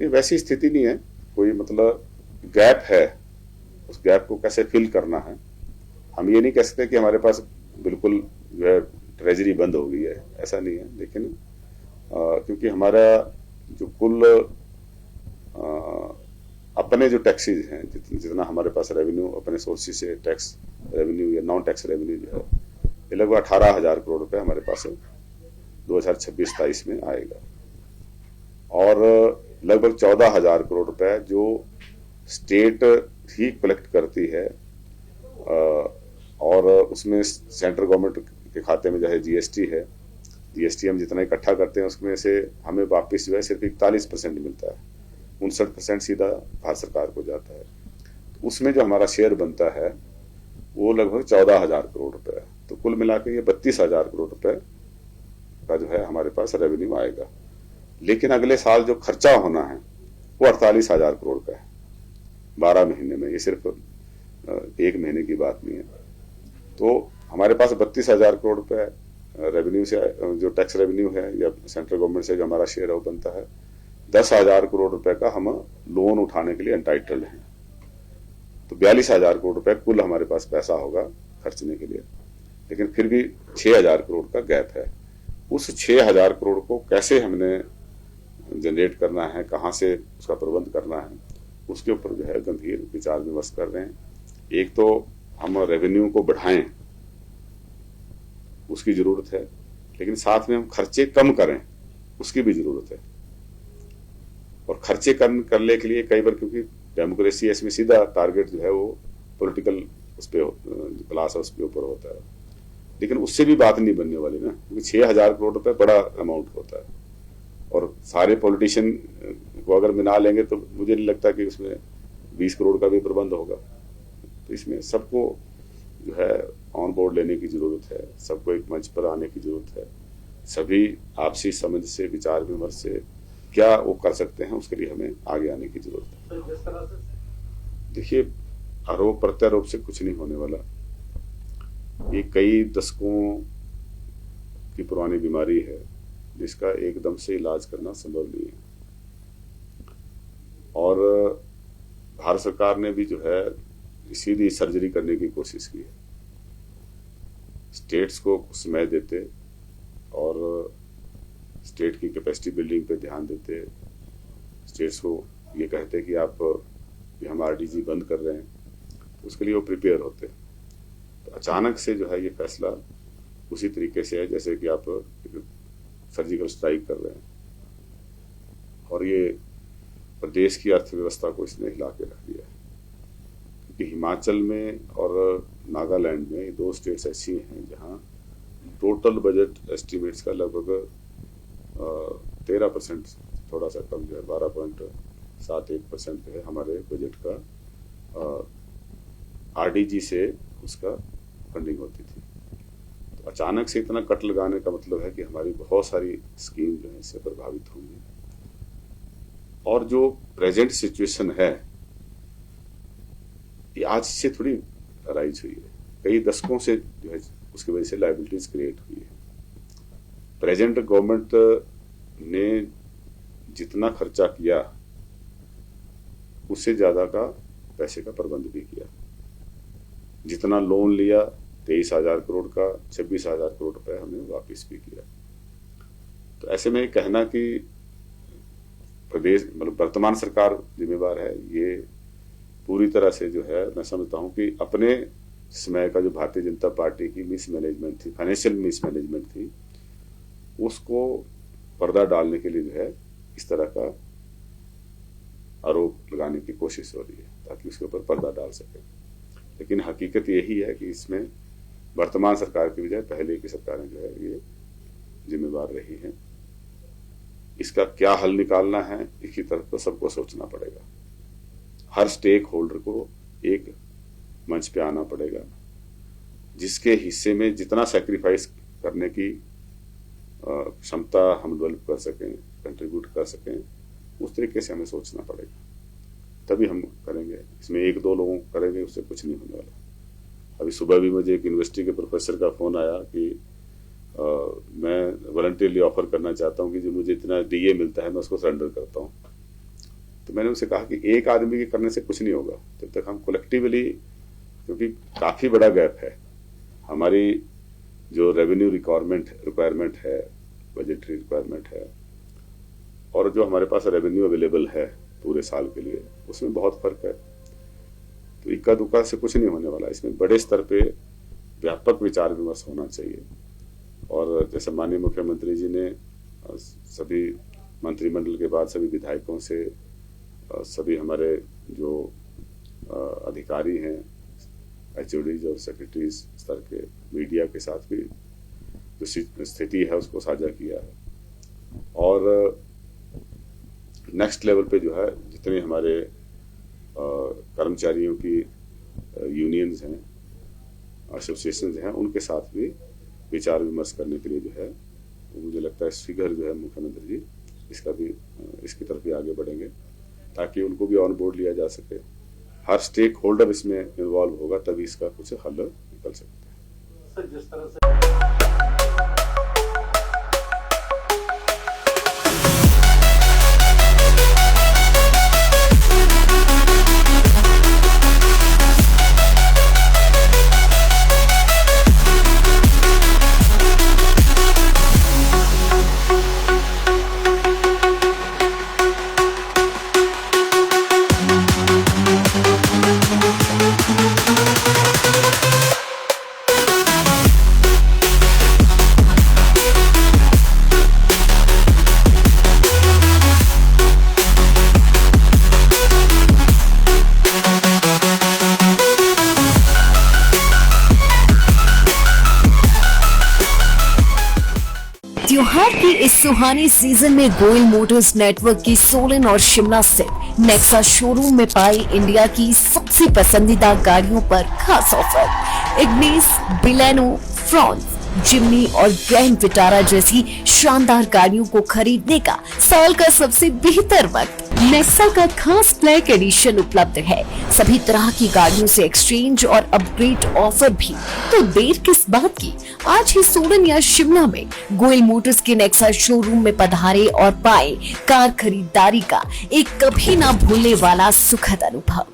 ये वैसी स्थिति नहीं है, कोई मतलब गैप है, उस गैप को कैसे फिल करना है। हम ये नहीं कह सकते कि हमारे पास बिल्कुल जो है ट्रेजरी बंद हो गई है, ऐसा नहीं है। लेकिन क्योंकि हमारा जो कुल अपने जो टैक्सेज हैं, जितना हमारे पास रेवेन्यू अपने सोर्सेज से टैक्स रेवेन्यू या नॉन टैक्स रेवेन्यू जो है, ये लगभग 18,000 करोड़ रुपए हमारे पास 2026-27 में आएगा। और लगभग 14,000 करोड़ रुपए जो स्टेट ही कलेक्ट करती है, और उसमें सेंट्रल गवर्नमेंट के खाते में जो है जीएसटी है, जीएसटी हम जितना इकट्ठा करते हैं उसमें से हमें वापस जो है सिर्फ 41% मिलता है, 59% सीधा भारत सरकार को जाता है। तो उसमें जो हमारा शेयर बनता है वो लगभग 14,000 करोड़ रुपए है। तो कुल मिला के ये 32,000 करोड़ रुपए का जो है हमारे पास रेवेन्यू आएगा। लेकिन अगले साल जो खर्चा होना है वो 48,000 करोड़ का है 12 महीने में, ये सिर्फ एक महीने की बात नहीं है। तो हमारे पास 32,000 करोड़ रुपए रेवेन्यू से, जो टैक्स रेवेन्यू है या सेंट्रल गवर्नमेंट से जो हमारा शेयर है वो बनता है। 10,000 करोड़ रुपए का हम लोन उठाने के लिए एंटाइटल्ड हैं। तो 42,000 करोड़ रुपए कुल हमारे पास पैसा होगा खर्चने के लिए। लेकिन फिर भी 6,000 करोड़ का गैप है। उस 6,000 करोड़ को कैसे हमने जनरेट करना है, कहां से उसका प्रबंध करना है, उसके ऊपर जो है गंभीर विचार विमर्श कर रहे हैं। एक तो हम रेवेन्यू को बढ़ाएं, उसकी जरूरत है, लेकिन साथ में हम खर्चे कम करें, उसकी भी जरूरत है। और खर्चे कम करने के लिए कई बार, क्योंकि डेमोक्रेसी है, इसमें सीधा टारगेट जो है वो पॉलिटिकल उस पे क्लास है उसके ऊपर होता है। लेकिन उससे भी बात नहीं बनने वाली ना, क्योंकि 6,000 करोड़ रुपए बड़ा अमाउंट होता है, और सारे पॉलिटिशियन को अगर मिला लेंगे तो मुझे नहीं लगता कि उसमें 20 करोड़ का भी प्रबंध होगा। तो इसमें सबको जो है ऑन बोर्ड लेने की जरूरत है, सबको एक मंच पर आने की जरूरत है। सभी आपसी समझ से, विचार विमर्श से क्या वो कर सकते हैं, उसके लिए हमें आगे आने की जरूरत है। देखिए, आरोप प्रत्यारोप से कुछ नहीं होने वाला। ये कई दशकों की पुरानी बीमारी है जिसका एकदम से इलाज करना संभव नहीं है। और भारत सरकार ने भी जो है सीधी सर्जरी करने की कोशिश की है। स्टेट्स को कुछ समय देते और स्टेट की कैपेसिटी बिल्डिंग पे ध्यान देते, स्टेट्स को ये कहते कि आप ये हम आरडीजी बंद कर रहे हैं, तो उसके लिए वो प्रिपेयर होते। तो अचानक से जो है ये फैसला उसी तरीके से है जैसे कि आप सर्जिकल स्ट्राइक कर रहे हैं, और ये प्रदेश की अर्थव्यवस्था को इसने हिला के रख दिया है। क्योंकि हिमाचल में और नागालैंड में ये दो स्टेट्स ऐसी हैं जहां टोटल बजट एस्टिमेट्स का लगभग 13%, थोड़ा सा कम जो है 12.71% है हमारे बजट का आरडीजी से उसका फंडिंग होती थी। तो अचानक से इतना कट लगाने का मतलब है कि हमारी बहुत सारी स्कीम जो है इससे प्रभावित होंगी। और जो प्रेजेंट सिचुएशन है ये आज से थोड़ी राइज हुई है, कई दशकों से जो है उसकी वजह से लायबिलिटीज क्रिएट हुई है। प्रेजेंट गवर्नमेंट ने जितना खर्चा किया उससे ज्यादा का पैसे का प्रबंध भी किया। जितना लोन लिया 23,000 करोड़ का, 26,000 करोड़ रुपए हमने वापस भी किया। तो ऐसे में कहना कि प्रदेश मतलब वर्तमान सरकार जिम्मेवार है, ये पूरी तरह से जो है मैं समझता हूं कि अपने समय का जो भारतीय जनता पार्टी की मिसमैनेजमेंट थी, फाइनेंशियल मिसमैनेजमेंट थी, उसको पर्दा डालने के लिए जो है इस तरह का आरोप लगाने की कोशिश हो रही है ताकि उसके ऊपर पर्दा डाल सके। लेकिन हकीकत यही है कि इसमें वर्तमान सरकार की बजाय पहले की सरकारें जो है ये जिम्मेवार रही हैं। इसका क्या हल निकालना है, इसकी तरफ तो सबको सोचना पड़ेगा। हर स्टेक होल्डर को एक मंच पे आना पड़ेगा, जिसके हिस्से में जितना सैक्रिफाइस करने की क्षमता हम डेवलप कर सकें, कंट्रीब्यूट कर सकें, उस तरीके से हमें सोचना पड़ेगा, तभी हम करेंगे। इसमें एक दो लोगों करेंगे उससे कुछ नहीं होने वाला। अभी सुबह भी मुझे एक यूनिवर्सिटी के प्रोफेसर का फोन आया कि मैं वॉलंटियरली ऑफर करना चाहता हूं कि जो मुझे इतना डीए मिलता है मैं उसको सरेंडर करता हूं। तो मैंने उनसे कहा कि एक आदमी के करने से कुछ नहीं होगा, जब तक हम कलेक्टिवली, क्योंकि काफी बड़ा गैप है हमारी जो रेवेन्यू रिक्वायरमेंट है, बजटरी रिक्वायरमेंट है, और जो हमारे पास रेवेन्यू अवेलेबल है पूरे साल के लिए, उसमें बहुत फर्क है। तो इक्का दुक्का से कुछ नहीं होने वाला, इसमें बड़े स्तर पे व्यापक विचार विमर्श होना चाहिए। और जैसे माननीय मुख्यमंत्री जी ने सभी मंत्रिमंडल के बाद सभी विधायकों से, सभी हमारे जो अधिकारी हैं, एचओडीज और सेक्रेटरीज स्तर के, मीडिया के साथ भी जो स्थिति है उसको साझा किया है। और नेक्स्ट लेवल पे जो है जितने हमारे कर्मचारियों की यूनियंस हैं, एसोसिएशंस हैं, उनके साथ भी विचार विमर्श करने के लिए जो है, मुझे लगता है शीघ्र जो है मुख्यमंत्री जी इसकी तरफ भी आगे बढ़ेंगे, ताकि उनको भी ऑन बोर्ड लिया जा सके। हर स्टेक होल्डर इसमें इन्वॉल्व होगा, तभी इसका कुछ हल निकल सकता है। सर, जिस तरह से त्योहार की इस सुहानी सीजन में गोयल मोटर्स नेटवर्क की सोलन और शिमला स्थित नेक्सा शोरूम में पाई इंडिया की सबसे पसंदीदा गाड़ियों पर खास ऑफर। इग्निस, बिलेनो, फ्रॉन्स, जिम्नी और ग्रैंड विटारा जैसी शानदार गाड़ियों को खरीदने का साल का सबसे बेहतर वक्त। नेक्सा का खास ब्लैक एडिशन उपलब्ध है। सभी तरह की गाड़ियों से एक्सचेंज और अपग्रेड ऑफर भी, तो देर किस बात की, आज ही सोलन या शिमला में गोयल मोटर्स के नेक्सा शोरूम में पधारे और पाए कार खरीदारी का एक कभी ना भूलने वाला सुखद अनुभव।